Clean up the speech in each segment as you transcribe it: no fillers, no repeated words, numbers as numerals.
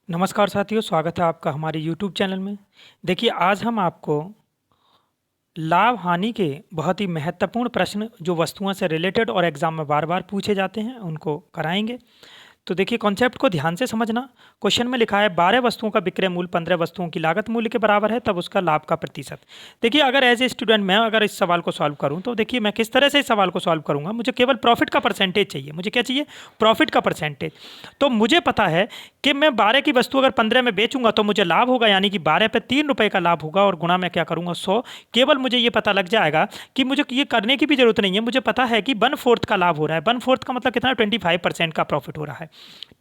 नमस्कार साथियों, स्वागत है आपका हमारे यूट्यूब चैनल में। देखिए, आज हम आपको लाभ हानि के बहुत ही महत्वपूर्ण प्रश्न जो वस्तुओं से रिलेटेड और एग्जाम में बार-बार पूछे जाते हैं, उनको कराएँगे। तो देखिए, कॉन्सेप्ट को ध्यान से समझना। क्वेश्चन में लिखा है 12 वस्तुओं का विक्रय मूल्य 15 वस्तुओं की लागत मूल्य के बराबर है, तब उसका लाभ का प्रतिशत। देखिए, अगर एज ए स्टूडेंट मैं अगर इस सवाल को सॉल्व करूं, तो देखिए मैं किस तरह से इस सवाल को सॉल्व करूंगा। मुझे केवल प्रॉफिट का परसेंटेज चाहिए। मुझे क्या चाहिए? प्रॉफिट का परसेंटेज। तो मुझे पता है कि मैं 12 की वस्तु अगर 15 में बेचूंगा तो मुझे लाभ होगा, यानी कि 12 पे 3 रुपए का लाभ होगा, और गुणा मैं क्या करूंगा? 100। केवल मुझे ये पता लग जाएगा कि मुझे ये करने की भी जरूरत नहीं है। मुझे पता है कि 1/4 का लाभ हो रहा है। 1/4 का मतलब कितना? 25% का प्रॉफिट हो रहा है।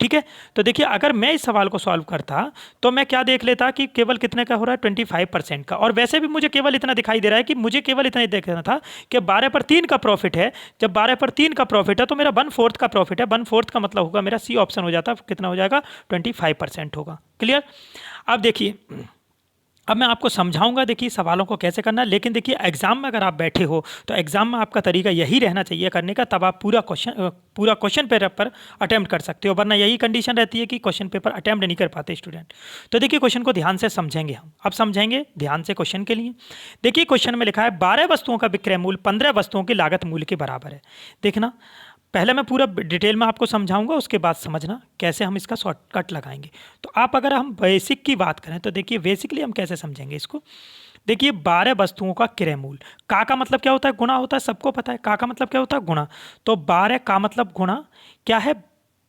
ठीक है। तो देखिए, अगर मैं इस सवाल को सॉल्व करता तो मैं क्या देख लेता कि केवल कितने का हो रहा है? 25% का। और वैसे भी मुझे केवल इतना दिखाई दे रहा है कि मुझे केवल इतना ही देखना था कि 12 पर 3 का प्रॉफिट है। जब 12 पर 3 का प्रॉफिट है तो मेरा 1/4 का प्रॉफिट है। 1/4 का मतलब होगा मेरा सी ऑप्शन हो जाता। कितना हो जाएगा? 25% होगा। क्लियर? अब देखिए, अब मैं आपको समझाऊंगा देखिए सवालों को कैसे करना है। लेकिन देखिए, एग्जाम में अगर आप बैठे हो तो एग्जाम में आपका तरीका यही रहना चाहिए करने का, तब आप पूरा क्वेश्चन पेपर पर अटेम्प्ट कर सकते हो। वरना यही कंडीशन रहती है कि क्वेश्चन पेपर अटेम्प्ट नहीं कर पाते स्टूडेंट। तो देखिए, क्वेश्चन को ध्यान से समझेंगे हम। अब समझेंगे ध्यान से क्वेश्चन के लिए। देखिए, क्वेश्चन में लिखा है 12 वस्तुओं का विक्रय मूल्य 15 वस्तुओं की लागत मूल्य के बराबर है। देखना, पहले मैं पूरा डिटेल में आपको समझाऊंगा, उसके बाद समझना कैसे हम इसका शॉर्टकट लगाएंगे। तो आप अगर हम बेसिक की बात करें तो देखिए, बेसिकली हम कैसे समझेंगे इसको। देखिए, 12 वस्तुओं का क्रय मूल्य। का मतलब क्या होता है? गुणा होता है, सबको पता है। का मतलब क्या होता है? गुणा। तो 12 का मतलब गुणा क्या है?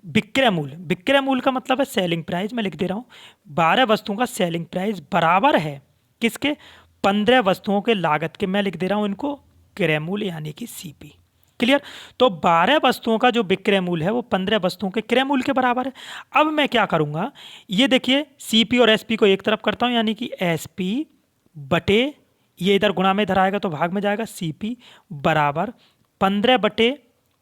विक्रय मूल्य। विक्रय मूल्य का मतलब है सेलिंग प्राइस। मैं लिख दे रहा हूं, 12 वस्तुओं का सेलिंग प्राइस बराबर है किसके? 15 वस्तुओं के लागत के। मैं लिख दे रहा हूं इनको क्रय मूल्य, यानी कि सीपी। क्लियर? तो 12 वस्तुओं का जो विक्रय मूल्य है वो 15 वस्तुओं के क्रय मूल्य के बराबर है। अब मैं क्या करूंगा, ये देखिए, सीपी और एसपी को एक तरफ करता हूं, यानी कि एसपी बटे, ये इधर गुणा में इधर आएगा तो भाग में जाएगा, सीपी बराबर 15 बटे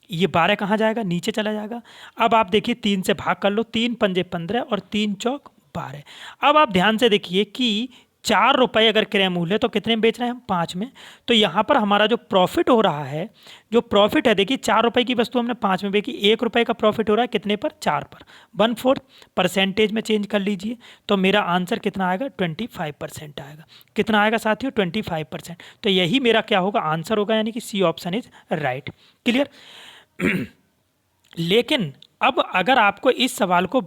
ये 12 कहाँ जाएगा? नीचे चला जाएगा। अब आप देखिए, 3 से भाग कर लो, 3 पंजे 15 और 3 चौक 12। अब आप ध्यान से देखिए कि 4 रुपए अगर क्रय मूल्य है तो कितने में बेच रहे हैं हम? 5 में। तो यहाँ पर हमारा जो प्रॉफिट हो रहा है, जो प्रॉफिट है, देखिए 4 रुपए की वस्तु हमने 5 में बेची, 1 रुपए का प्रॉफिट हो रहा है कितने पर? 4 पर। 1/4 परसेंटेज में चेंज कर लीजिए तो मेरा आंसर कितना आएगा? 25% आएगा। कितना आएगा साथियों? 25%। तो यही मेरा क्या होगा? आंसर होगा, यानी कि C option is right. Clear? लेकिन अब अगर आपको इस सवाल को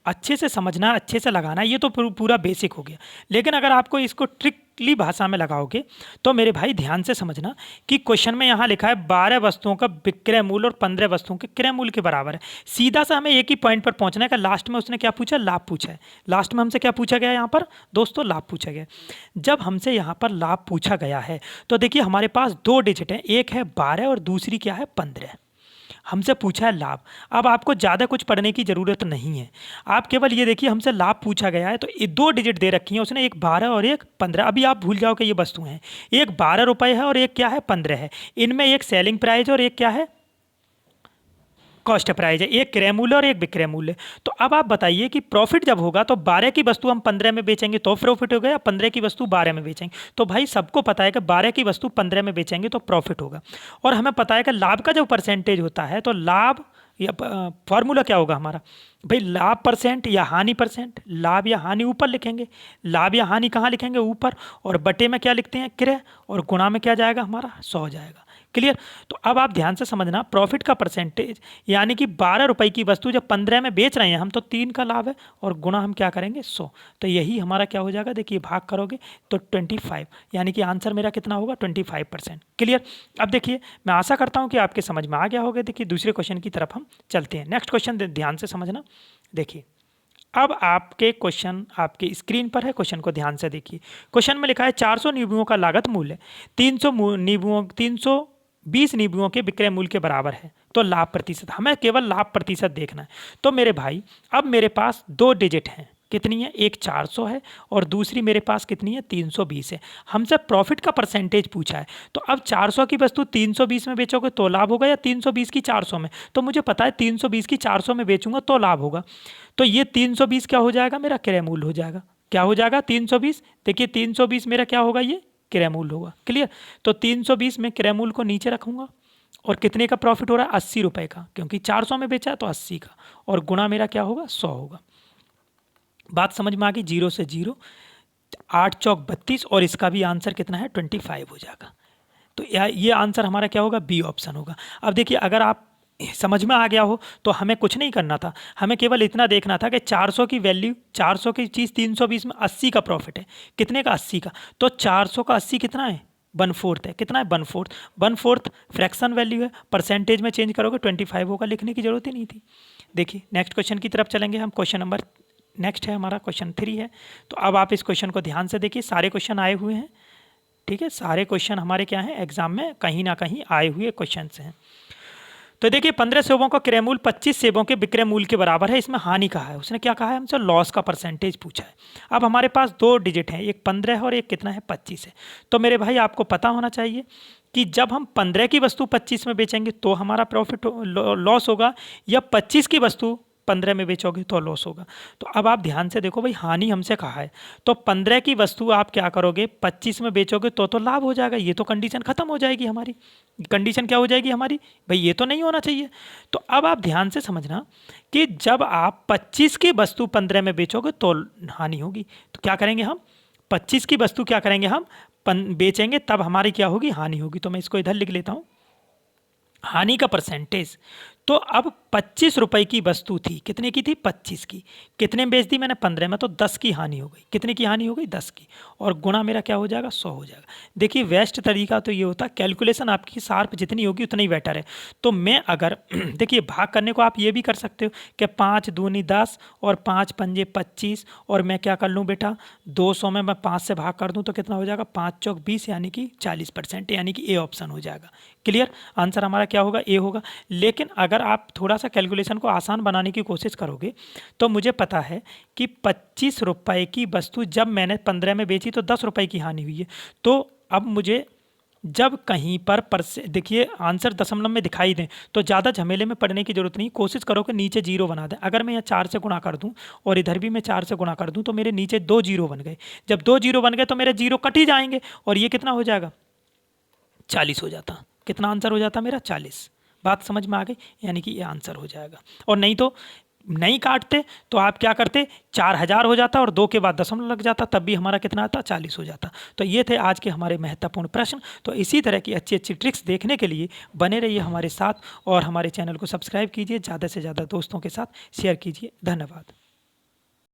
अच्छे से समझना, अच्छे से लगाना है, ये तो पूरा बेसिक हो गया। लेकिन अगर आपको इसको ट्रिकली भाषा में लगाओगे तो मेरे भाई ध्यान से समझना कि क्वेश्चन में यहाँ लिखा है 12 वस्तुओं का विक्रय मूल्य और 15 वस्तुओं के क्रय मूल्य के बराबर है। सीधा सा हमें एक ही पॉइंट पर पहुंचना है। लास्ट में उसने क्या पूछा? लाभ पूछा है। लास्ट में हमसे क्या पूछा गया? यहाँ पर दोस्तों लाभ पूछा गया। जब हमसे यहाँ पर लाभ पूछा गया है तो देखिए, हमारे पास 2 डिजिट हैं, एक है 12 और दूसरी क्या है? 15। हमसे पूछा है लाभ। अब आपको ज़्यादा कुछ पढ़ने की ज़रूरत नहीं है। आप केवल ये देखिए, हमसे लाभ पूछा गया है तो ये 2 डिजिट दे रखी हैं उसने, एक 12 और एक 15। अभी आप भूल जाओ कि ये वस्तु हैं। एक 12 रुपये है और एक क्या है? 15 है। इनमें एक सेलिंग प्राइस और एक क्या है? कॉस्ट प्राइस है। एक क्रय मूल्य और एक विक्रय मूल्य। तो अब आप बताइए कि प्रॉफिट जब होगा तो 12 की वस्तु हम 15 में बेचेंगे तो प्रॉफिट होगा, या 15 की वस्तु 12 में बेचेंगे? तो भाई सबको पता है कि 12 की वस्तु 15 में बेचेंगे तो प्रॉफिट होगा। और हमें पता है कि लाभ का जो परसेंटेज होता है, तो लाभ या फॉर्मूला क्या होगा हमारा? भाई लाभ परसेंट या हानि परसेंट। लाभ या हानि ऊपर लिखेंगे, लाभ या हानि कहाँ लिखेंगे? ऊपर। और बटे में क्या लिखते हैं? क्रय। और गुणा में क्या जाएगा हमारा? 100 जाएगा। क्लियर? तो अब आप ध्यान से समझना, प्रॉफिट का परसेंटेज, यानी कि 12 रुपए की वस्तु जब 15 में बेच रहे हैं हम तो 3 का लाभ है, और गुणा हम क्या करेंगे? 100। तो यही हमारा क्या हो जाएगा? देखिए, भाग करोगे तो 25, यानी कि आंसर मेरा कितना होगा? 25%। क्लियर? अब देखिए, मैं आशा करता हूँ कि आपके समझ में आ गया होगा। देखिए, दूसरे क्वेश्चन की तरफ हम चलते हैं। नेक्स्ट क्वेश्चन ध्यान से समझना। देखिए, अब आपके क्वेश्चन आपके स्क्रीन पर है, क्वेश्चन को ध्यान से देखिए। क्वेश्चन में लिखा है 400 नींबुओं का लागत मूल्य 320 नींबुओं के विक्रय मूल्य के बराबर है, तो लाभ प्रतिशत। हमें केवल लाभ प्रतिशत देखना है। तो मेरे भाई, अब मेरे पास 2 डिजिट हैं। कितनी है? एक 400 है और दूसरी मेरे पास कितनी है? 320 है। हमसे प्रॉफिट का परसेंटेज पूछा है। तो अब 400 की वस्तु 320 में बेचोगे तो लाभ होगा, या 320 की 400 में? तो मुझे पता है 320 की 400 में बेचूंगा तो लाभ होगा। तो ये 320 क्या हो जाएगा? मेरा क्रय मूल्य हो जाएगा। क्या हो जाएगा? 320। देखिए, 320 मेरा क्या होगा? ये क्रय मूल्य होगा। क्लियर? तो 320 में क्रय मूल्य को नीचे रखूंगा, और कितने का प्रॉफिट हो रहा है? 80 रुपए का, क्योंकि 400 में बेचा है तो 80 का, और गुणा मेरा क्या होगा? 100 होगा। बात समझ में आ गई? 0 से 0, 8 चौक 32 और इसका भी आंसर कितना है? 25 हो जाएगा। तो ये आंसर हमारा क्या होगा? बी ऑप्शन होगा। अब देखिए, अगर आप समझ में आ गया हो तो हमें कुछ नहीं करना था, हमें केवल इतना देखना था कि 400 की वैल्यू, 400 की चीज़ 320 में 80 का प्रॉफिट है। कितने का? 80 का। तो 400 का 80 कितना है? 1/4 है। कितना है? 1/4। 1/4 फ्रैक्शन वैल्यू है, परसेंटेज में चेंज करोगे 25 होगा, लिखने की जरूरत ही नहीं थी। देखिए नेक्स्ट क्वेश्चन की तरफ चलेंगे हम। क्वेश्चन नंबर नेक्स्ट है हमारा, क्वेश्चन 3 है। तो अब आप इस क्वेश्चन को ध्यान से देखिए, सारे क्वेश्चन आए हुए हैं, ठीक है, सारे क्वेश्चन हमारे क्या हैं? एग्जाम में कहीं ना कहीं आए हुए क्वेश्चन हैं। तो देखिए 15 सेबों का क्रय मूल्य 25 सेबों के विक्रय मूल्य के बराबर है। इसमें हानि कहा है, उसने क्या कहा है हमसे? लॉस का परसेंटेज पूछा है। अब हमारे पास दो डिजिट हैं, एक 15 है और एक कितना है? 25 है। तो मेरे भाई आपको पता होना चाहिए कि जब हम 15 की वस्तु 25 में बेचेंगे तो हमारा प्रॉफिट लॉस होगा, या 25 की वस्तु 15 में बेचोगे तो लॉस होगा। तो अब आप ध्यान से देखो भाई, हानि हमसे कहा है, तो 15 की वस्तु आप क्या करोगे? 25 में बेचोगे तो लाभ हो जाएगा। ये तो कंडीशन खत्म हो जाएगी हमारी। कंडीशन क्या हो जाएगी हमारी? भाई ये तो नहीं होना चाहिए। तो अब आप ध्यान से समझना कि जब आप 25 की वस्तु 15 में बेचोगे तो हानि होगी। तो क्या करेंगे हम? 25 की वस्तु क्या करेंगे हम? बेचेंगे, तब हमारी क्या होगी? हानि होगी। तो मैं इसको इधर लिख लेता हूं, हानि का परसेंटेज। तो अब 25 रुपए की वस्तु थी, कितने की थी? 25 की। कितने में बेच दी मैंने? 15 में। तो 10 की हानि हो गई। कितने की हानि हो गई? 10 की। और गुणा मेरा क्या हो जाएगा? 100 हो जाएगा। देखिए वेस्ट तरीका तो ये होता है, कैलकुलेशन आपकी शार्प जितनी होगी उतना ही बेटर है। तो मैं अगर देखिए, भाग करने को आप ये भी कर सकते हो कि 5 दूनी 10 और 5 पंजे 25, और मैं क्या कर लूँ बेटा? 200 में मैं 5 से भाग कर दूँ तो कितना हो जाएगा? 5 चौक 20, यानी कि 40%, यानी कि ए ऑप्शन हो जाएगा। क्लियर? आंसर हमारा क्या होगा? ए होगा। लेकिन अगर आप थोड़ा सा कैलकुलेशन को आसान बनाने की कोशिश करोगे तो मुझे पता है कि 25 रुपए की वस्तु जब मैंने 15 में बेची तो 10 रुपए की हानि हुई है। तो अब मुझे जब कहीं पर देखिए आंसर दशमलव में दिखाई दें तो ज़्यादा झमेले में पड़ने की जरूरत नहीं। कोशिश करो कि नीचे जीरो बना दें। अगर मैं यहाँ 4 से गुणा कर दूं और इधर भी मैं 4 से गुणा कर दूं तो मेरे नीचे 2 जीरो बन गए। जब 2 जीरो बन गए तो मेरे जीरो कट ही जाएंगे और ये कितना हो जाएगा? 40 हो जाता। कितना आंसर हो जाता मेरा? 40। बात समझ में आ गई? यानी कि ये आंसर हो जाएगा। और नहीं तो नहीं काटते तो आप क्या करते? 4000 हो जाता और 2 के बाद दशमलव लग जाता, तब भी हमारा कितना आता? 40 हो जाता। तो ये थे आज के हमारे महत्वपूर्ण प्रश्न। तो इसी तरह की अच्छी अच्छी ट्रिक्स देखने के लिए बने रहिए हमारे साथ और हमारे चैनल को सब्सक्राइब कीजिए, ज़्यादा से ज़्यादा दोस्तों के साथ शेयर कीजिए। धन्यवाद।